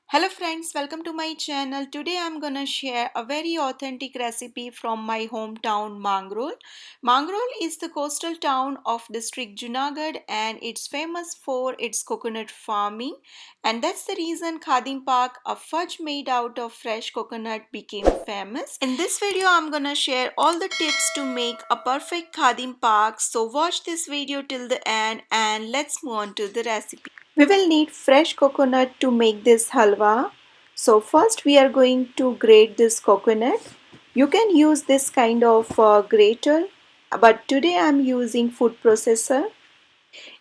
Hello friends, welcome to my channel. Today I'm gonna share a very authentic recipe from my hometown Mangrol. Mangrol is the coastal town of district Junagadh and it's famous for its coconut farming, and that's the reason Khadim Pak, a fudge made out of fresh coconut, became famous. In this video I'm gonna share all the tips to make a perfect Khadim Pak, so watch this video till the end and let's move on to the recipe. We will need fresh coconut to make this halwa. So first we are going to grate this coconut. You can use this kind of grater, but today I am using food processor.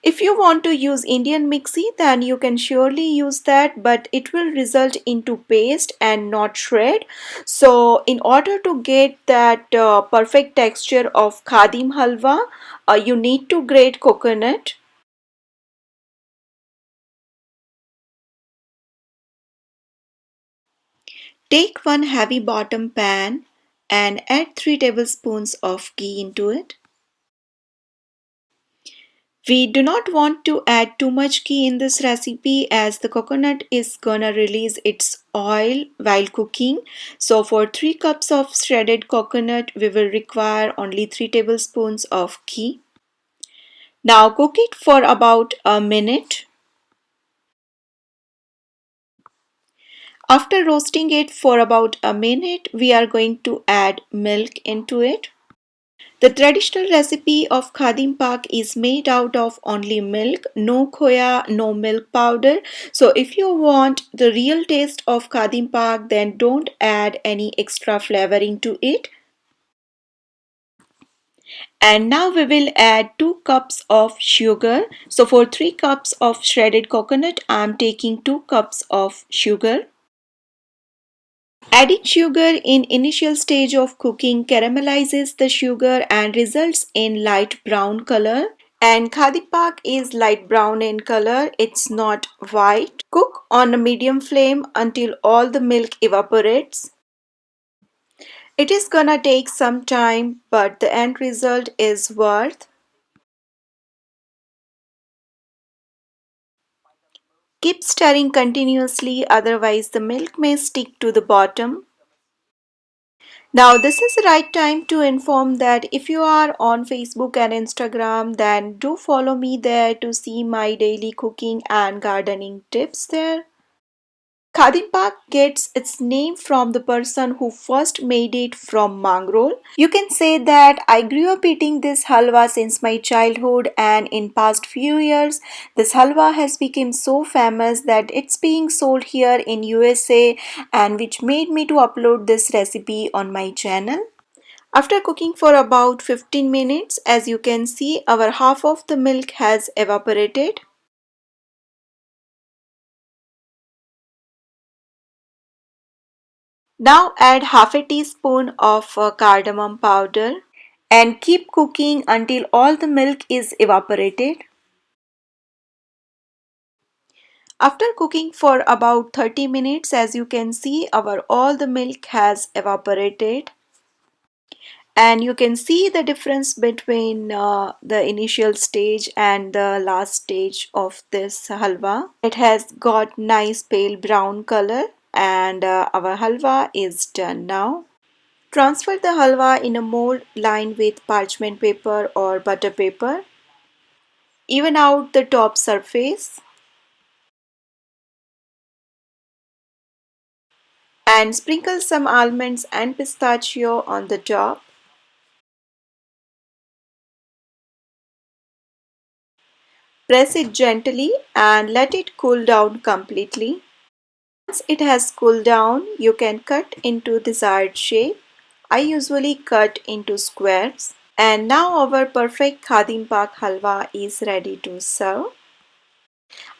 If you want to use Indian mixie, then you can surely use that, but it will result into paste and not shred. So in order to get that perfect texture of khadim halwa, you need to grate coconut. Take one heavy bottom pan and add 3 tablespoons of ghee into it. We do not want to add too much ghee in this recipe as the coconut is gonna release its oil while cooking. So for 3 cups of shredded coconut, we will require only 3 tablespoons of ghee. Now cook it for about a minute. After roasting it for about a minute, we are going to add milk into it. The traditional recipe of Khadim Pak is made out of only milk, no khoya, no milk powder. So if you want the real taste of Khadim Pak, then don't add any extra flavoring to it. And now we will add 2 cups of sugar. So for 3 cups of shredded coconut, I am taking 2 cups of sugar. Adding sugar in initial stage of cooking caramelizes the sugar and results in light brown color. And Khadim Pak is light brown in color, it's not white. Cook on a medium flame until all the milk evaporates. It is gonna take some time, but the end result is worth. Keep stirring continuously, otherwise the milk may stick to the bottom. Now this is the right time to inform that if you are on Facebook and Instagram, then do follow me there to see my daily cooking and gardening tips there. Khadim Pak gets its name from the person who first made it from Mangrol. You can say that I grew up eating this halwa since my childhood, and in past few years this halwa has become so famous that it's being sold here in USA, and which made me to upload this recipe on my channel. After cooking for about 15 minutes, as you can see, our half of the milk has evaporated. Now add half a teaspoon of cardamom powder and keep cooking until all the milk is evaporated. After cooking for about 30 minutes, as you can see, our all the milk has evaporated. And you can see the difference between the initial stage and the last stage of this halwa. It has got nice pale brown color, and our halwa is done now. Transfer the halwa in a mold lined with parchment paper or butter paper. Even out the top surface and sprinkle some almonds and pistachio on the top. Press it gently and let it cool down completely. Once it has cooled down, you can cut into desired shape. I usually cut into squares. And now our perfect Khadim Pak halwa is ready to serve.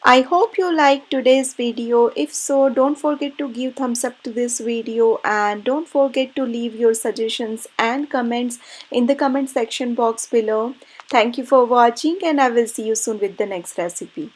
I hope you liked today's video. If so, don't forget to give thumbs up to this video and don't forget to leave your suggestions and comments in the comment section box below. Thank you for watching and I will see you soon with the next recipe.